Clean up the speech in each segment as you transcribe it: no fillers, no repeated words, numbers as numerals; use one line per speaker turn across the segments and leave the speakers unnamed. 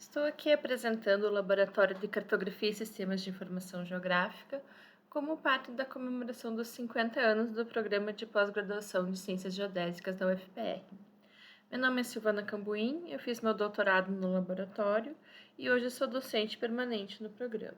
Estou aqui apresentando o Laboratório de Cartografia e Sistemas de Informação Geográfica como parte da comemoração dos 50 anos do Programa de Pós-Graduação de Ciências Geodésicas da UFPR. Meu nome é Silvana Cambuim, eu fiz meu doutorado no laboratório e hoje sou docente permanente no programa.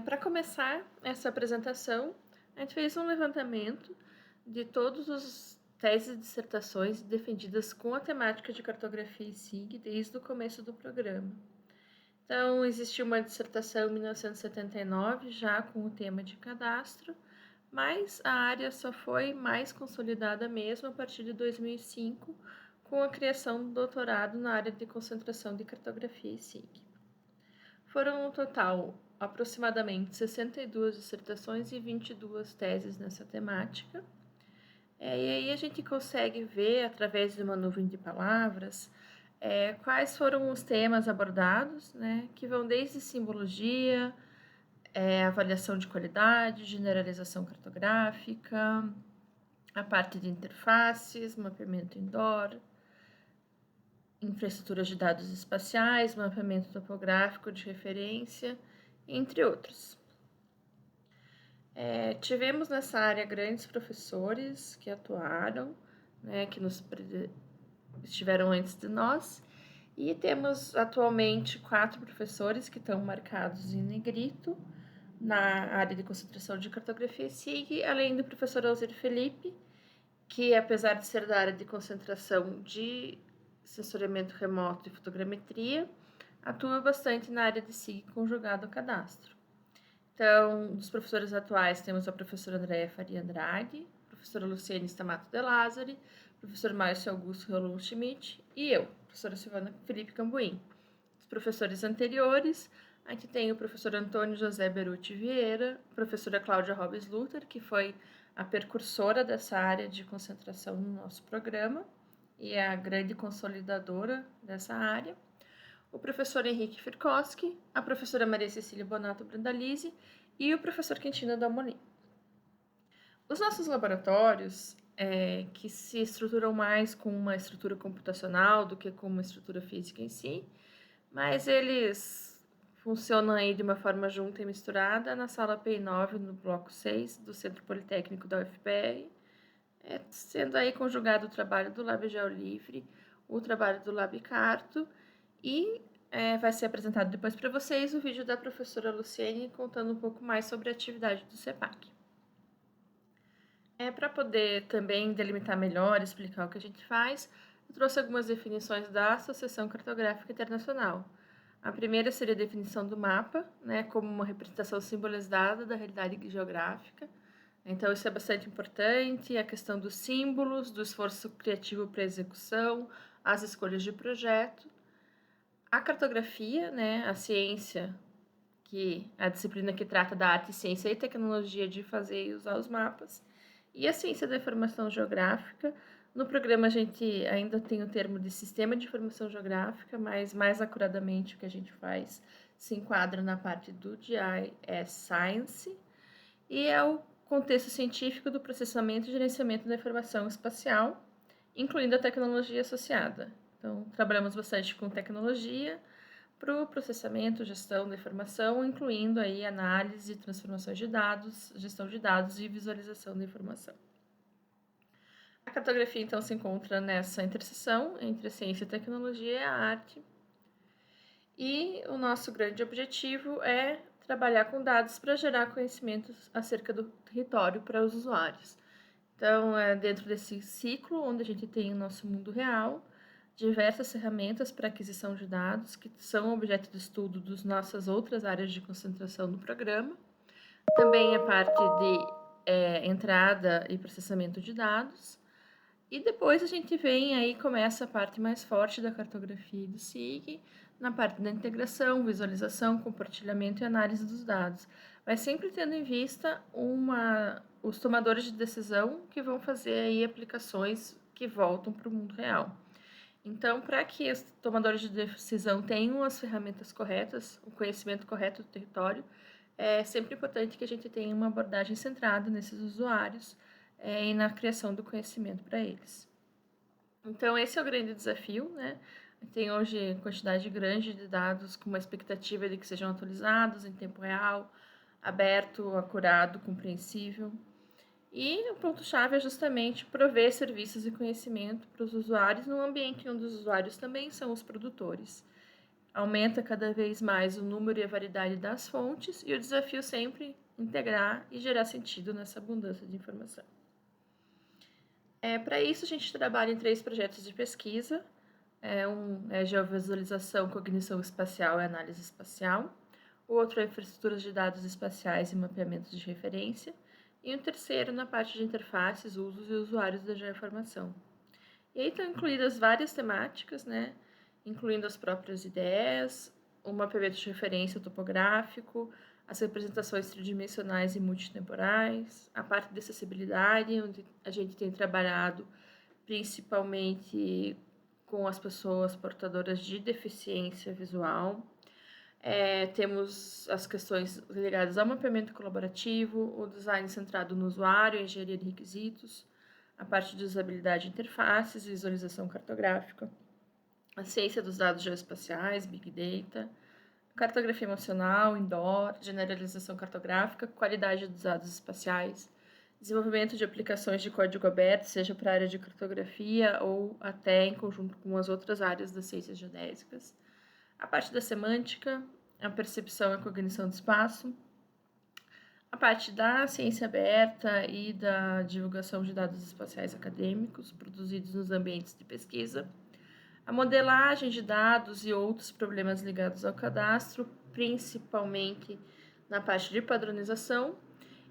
Para começar essa apresentação, a gente fez um levantamento de todos os teses e dissertações defendidas com a temática de cartografia e SIG desde o começo do programa. Então, existiu uma dissertação em 1979, já com o tema de cadastro, mas a área só foi mais consolidada mesmo a partir de 2005, com a criação do doutorado na área de concentração de cartografia e SIG. Foram, no total, aproximadamente 62 dissertações e 22 teses nessa temática. E aí a gente consegue ver, através de uma nuvem de palavras, quais foram os temas abordados, né, que vão desde simbologia, avaliação de qualidade, generalização cartográfica, a parte de interfaces, mapeamento indoor, infraestruturas de dados espaciais, mapeamento topográfico de referência, entre outros. Tivemos nessa área grandes professores que atuaram, né, que estiveram antes de nós, e temos atualmente 4 professores que estão marcados em negrito na área de concentração de cartografia e SIG, além do professor Alzir Felipe, que apesar de ser da área de concentração de sensoriamento remoto e fotogrametria, atua bastante na área de SIG conjugado ao cadastro. Então, dos professores atuais, temos a professora Andréia Faria Andrade, a professora Luciane Stamato de Lázari, o professor Márcio Augusto Rolon Schmidt e eu, professora Silvana Felipe Cambuim. Os professores anteriores, a gente tem o professor Antônio José Beruti Vieira, a professora Cláudia Robes Luther, que foi a precursora dessa área de concentração no nosso programa e é a grande consolidadora dessa área, o professor Henrique Firkowski, a professora Maria Cecília Bonato Brandalize e o professor Quintino Dalmolin. Os nossos laboratórios, que se estruturam mais com uma estrutura computacional do que com uma estrutura física em si, mas eles funcionam aí de uma forma junta e misturada na sala PI9, no bloco 6 do Centro Politécnico da UFPR, sendo aí conjugado o trabalho do Lab GeoLivre, o trabalho do Lab Carto e vai ser apresentado depois para vocês o vídeo da professora Luciene contando um pouco mais sobre a atividade do CEPAC. Para poder também delimitar melhor, explicar o que a gente faz, eu trouxe algumas definições da Associação Cartográfica Internacional. A primeira seria a definição do mapa, né, como uma representação simbolizada da realidade geográfica. Então, isso é bastante importante, a questão dos símbolos, do esforço criativo para a execução, as escolhas de projeto. A cartografia, né, a ciência, que é a disciplina que trata da arte, ciência e tecnologia de fazer e usar os mapas, e a ciência da informação geográfica. No programa a gente ainda tem o termo de sistema de informação geográfica, mas mais acuradamente o que a gente faz se enquadra na parte do GIS Science, e é o contexto científico do processamento e gerenciamento da informação espacial, incluindo a tecnologia associada. Então, trabalhamos bastante com tecnologia para o processamento, gestão da informação, incluindo aí análise, transformações de dados, gestão de dados e visualização da informação. A cartografia, então, se encontra nessa interseção entre a ciência e a tecnologia e a arte. E o nosso grande objetivo é trabalhar com dados para gerar conhecimentos acerca do território para os usuários. Então, dentro desse ciclo, onde a gente tem o nosso mundo real, diversas ferramentas para aquisição de dados, que são objeto de estudo das nossas outras áreas de concentração no programa. Também a parte de entrada e processamento de dados. E depois a gente vem aí, começa a parte mais forte da cartografia e do SIG, na parte da integração, visualização, compartilhamento e análise dos dados. Mas sempre tendo em vista os tomadores de decisão que vão fazer aí aplicações que voltam para o mundo real. Então, para que os tomadores de decisão tenham as ferramentas corretas, o conhecimento correto do território, é sempre importante que a gente tenha uma abordagem centrada nesses usuários e na criação do conhecimento para eles. Então, esse é o grande desafio, né? Tem hoje quantidade grande de dados com uma expectativa de que sejam atualizados em tempo real, aberto, acurado, compreensível. E o ponto-chave é justamente prover serviços e conhecimento para os usuários num ambiente onde os usuários também são os produtores. Aumenta cada vez mais o número e a variedade das fontes e o desafio sempre integrar e gerar sentido nessa abundância de informação. Para isso, a gente trabalha em 3 projetos de pesquisa. Um é geovisualização, cognição espacial e análise espacial. O outro é infraestruturas de dados espaciais e mapeamento de referência. E um terceiro na parte de interfaces, usos e usuários da geoinformação. E aí estão incluídas várias temáticas, né? Incluindo as próprias ideias, o mapeamento de referência topográfico, as representações tridimensionais e multitemporais, a parte de acessibilidade, onde a gente tem trabalhado principalmente com as pessoas portadoras de deficiência visual. Temos as questões ligadas ao mapeamento colaborativo, o design centrado no usuário, a engenharia de requisitos, a parte de usabilidade de interfaces, visualização cartográfica, a ciência dos dados geoespaciais, Big Data, cartografia emocional, indoor, generalização cartográfica, qualidade dos dados espaciais, desenvolvimento de aplicações de código aberto, seja para a área de cartografia ou até em conjunto com as outras áreas das ciências geodésicas, a parte da semântica, a percepção e a cognição do espaço, a parte da ciência aberta e da divulgação de dados espaciais acadêmicos produzidos nos ambientes de pesquisa, a modelagem de dados e outros problemas ligados ao cadastro, principalmente na parte de padronização,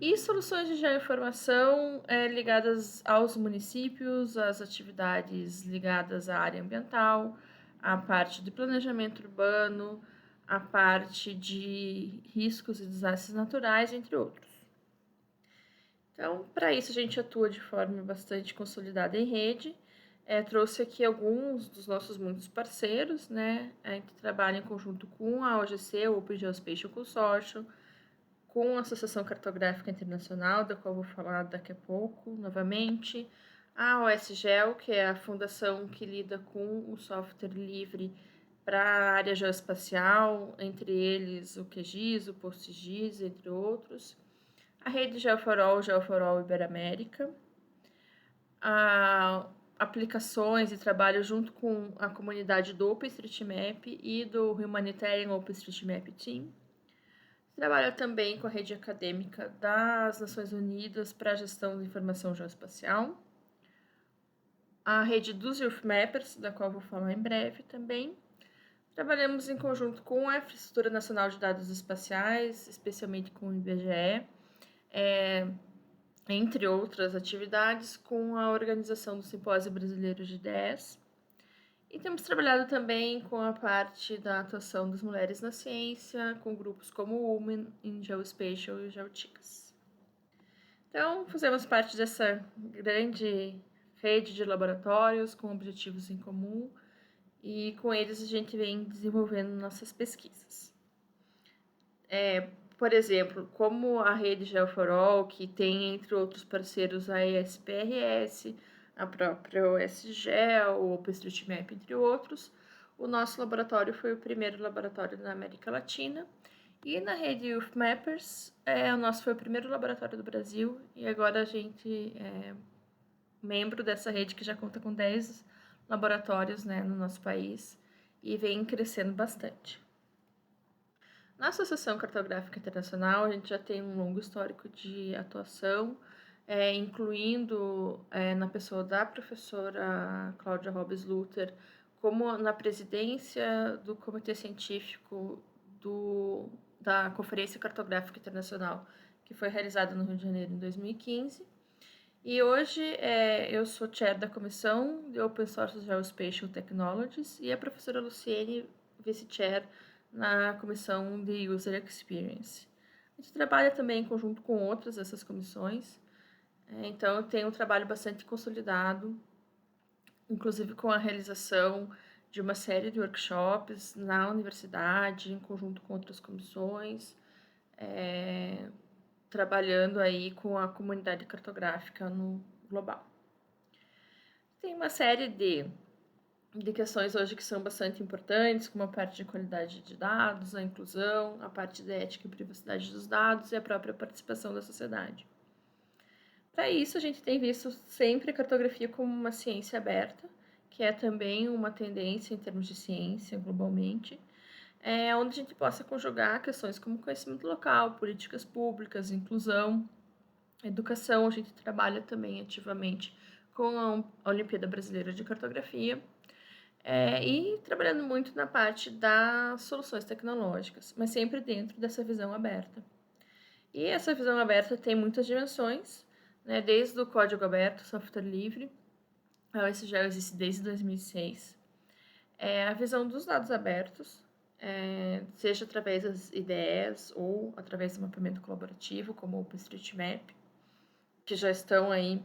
e soluções de geoinformação ligadas aos municípios, às atividades ligadas à área ambiental, à parte de planejamento urbano, à parte de riscos e desastres naturais, entre outros. Então, para isso, a gente atua de forma bastante consolidada em rede. Trouxe aqui alguns dos nossos muitos parceiros, né? A gente trabalha em conjunto com a OGC, o Open Geospatial Consortium, com a Associação Cartográfica Internacional, da qual vou falar daqui a pouco, novamente, a OSGEL, que é a fundação que lida com o software livre para a área geoespacial, entre eles o QGIS, o PostGIS, entre outros, a Rede Geoforol Iberoamérica, aplicações e trabalho junto com a comunidade do OpenStreetMap e do Humanitarian OpenStreetMap Team. Trabalha também com a rede acadêmica das Nações Unidas para a gestão de informação geoespacial, a rede dos Youth Mappers, da qual vou falar em breve também. Trabalhamos em conjunto com a Infraestrutura Nacional de Dados Espaciais, especialmente com o IBGE, entre outras atividades, com a organização do Simpósio Brasileiro de Ideias. E temos trabalhado também com a parte da atuação das mulheres na ciência, com grupos como o Women in Geospatial e o GeoTICAS. Então, fazemos parte dessa grande rede de laboratórios com objetivos em comum e com eles a gente vem desenvolvendo nossas pesquisas. Por exemplo, como a rede Geoforol, que tem, entre outros parceiros, a ESPRS, a própria OSGEL, o OpenStreetMap, entre outros, o nosso laboratório foi o primeiro laboratório na América Latina. E na rede Youth Mappers, o nosso foi o primeiro laboratório do Brasil, e agora a gente é membro dessa rede que já conta com 10 laboratórios, né, no nosso país, e vem crescendo bastante. Na Associação Cartográfica Internacional, a gente já tem um longo histórico de atuação, incluindo na pessoa da professora Cláudia Robles Luther, como na presidência do Comitê Científico da Conferência Cartográfica Internacional, que foi realizada no Rio de Janeiro em 2015. E hoje eu sou chair da Comissão de Open Source Geospatial Technologies e a professora Luciene, vice-chair na Comissão de User Experience. A gente trabalha também em conjunto com outras dessas comissões, então eu tenho um trabalho bastante consolidado, inclusive com a realização de uma série de workshops na universidade, em conjunto com outras comissões, trabalhando aí com a comunidade cartográfica no global. Tem uma série de questões hoje que são bastante importantes, como a parte de qualidade de dados, a inclusão, a parte da ética e privacidade dos dados e a própria participação da sociedade. Para isso, a gente tem visto sempre a cartografia como uma ciência aberta, que é também uma tendência em termos de ciência globalmente, onde a gente possa conjugar questões como conhecimento local, políticas públicas, inclusão, educação. A gente trabalha também ativamente com a Olimpíada Brasileira de Cartografia, e trabalhando muito na parte das soluções tecnológicas, mas sempre dentro dessa visão aberta. E essa visão aberta tem muitas dimensões, né, desde o código aberto, software livre, isso já existe desde 2006. A visão dos dados abertos, seja através das IDEs ou através do mapeamento colaborativo, como o OpenStreetMap, que já estão aí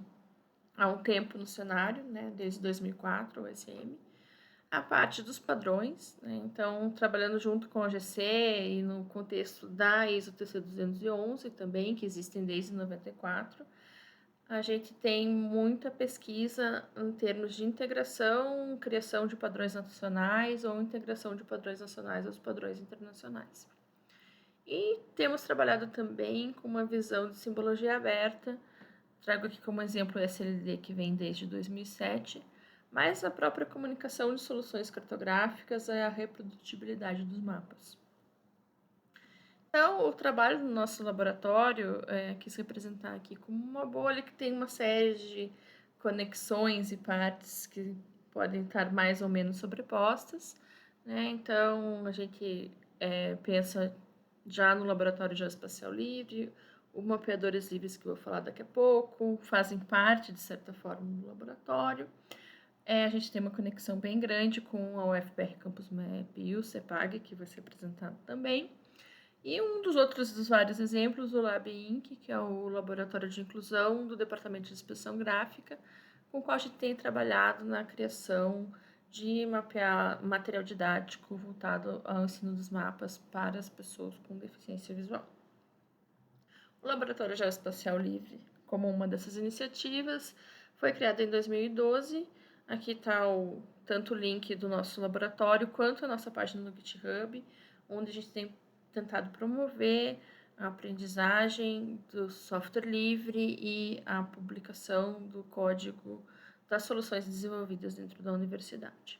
há um tempo no cenário, né, desde 2004, o SM. A parte dos padrões, né, então trabalhando junto com a OGC e no contexto da ISO TC 211 também, que existem desde 94, a gente tem muita pesquisa em termos de integração, criação de padrões nacionais ou integração de padrões nacionais aos padrões internacionais. E temos trabalhado também com uma visão de simbologia aberta. Trago aqui como exemplo o SLD, que vem desde 2007, mas a própria comunicação de soluções cartográficas é a reprodutibilidade dos mapas. Então, o trabalho do nosso laboratório quis representar aqui como uma bolha que tem uma série de conexões e partes que podem estar mais ou menos sobrepostas, né? Então, a gente pensa já no Laboratório Geoespacial Livre, os mapeadores livres que eu vou falar daqui a pouco, fazem parte, de certa forma, do laboratório. A gente tem uma conexão bem grande com a UFPR Campus Map e o CEPAG, que vai ser apresentado também. E um dos vários exemplos, o Lab Inc., que é o Laboratório de Inclusão do Departamento de Inspeção Gráfica, com o qual a gente tem trabalhado na criação de material didático voltado ao ensino dos mapas para as pessoas com deficiência visual. O Laboratório Geoespacial Livre, como uma dessas iniciativas, foi criado em 2012. Aqui está tanto o link do nosso laboratório quanto a nossa página no GitHub, onde a gente tem tentado promover a aprendizagem do software livre e a publicação do código das soluções desenvolvidas dentro da universidade.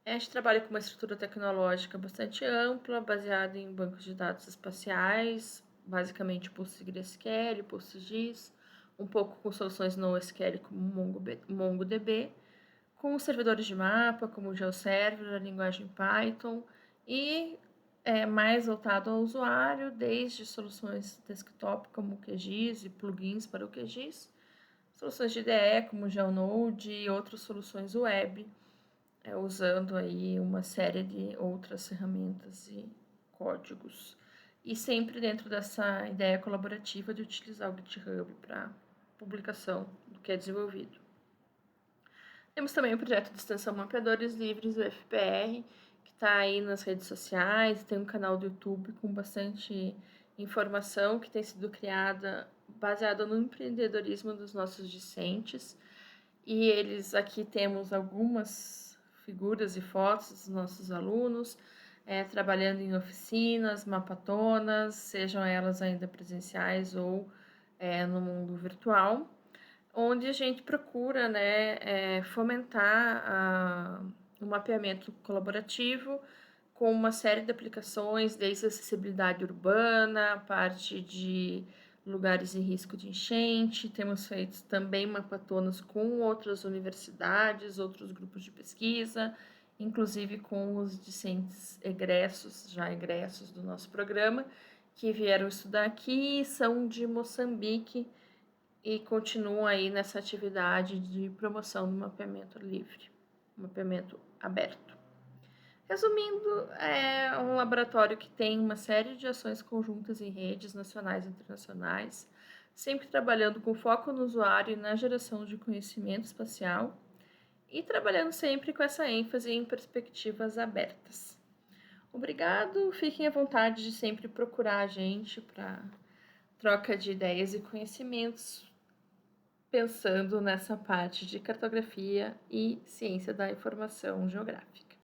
A gente trabalha com uma estrutura tecnológica bastante ampla, baseada em bancos de dados espaciais, basicamente PostgreSQL, PostGIS, um pouco com soluções NoSQL como MongoDB, com servidores de mapa como o GeoServer, a linguagem Python, e mais voltado ao usuário, desde soluções desktop como o QGIS e plugins para o QGIS, soluções de IDE como o GeoNode e outras soluções web, usando aí uma série de outras ferramentas e códigos. E sempre dentro dessa ideia colaborativa de utilizar o GitHub para publicação do que é desenvolvido. Temos também o projeto de extensão Mapeadores Livres, o FPR, que está aí nas redes sociais, tem um canal do YouTube com bastante informação que tem sido criada baseada no empreendedorismo dos nossos discentes. E eles aqui temos algumas figuras e fotos dos nossos alunos, trabalhando em oficinas, mapatonas, sejam elas ainda presenciais ou no mundo virtual, onde a gente procura, né, fomentar o mapeamento colaborativo com uma série de aplicações, desde acessibilidade urbana, a parte de lugares em risco de enchente. Temos feito também mapatonas com outras universidades, outros grupos de pesquisa, inclusive com os discentes já egressos do nosso programa, que vieram estudar aqui, são de Moçambique e continuam aí nessa atividade de promoção do mapeamento livre, mapeamento aberto. Resumindo, é um laboratório que tem uma série de ações conjuntas em redes nacionais e internacionais, sempre trabalhando com foco no usuário e na geração de conhecimento espacial e trabalhando sempre com essa ênfase em perspectivas abertas. Obrigado, fiquem à vontade de sempre procurar a gente para troca de ideias e conhecimentos. pensando nessa parte de cartografia e ciência da informação geográfica.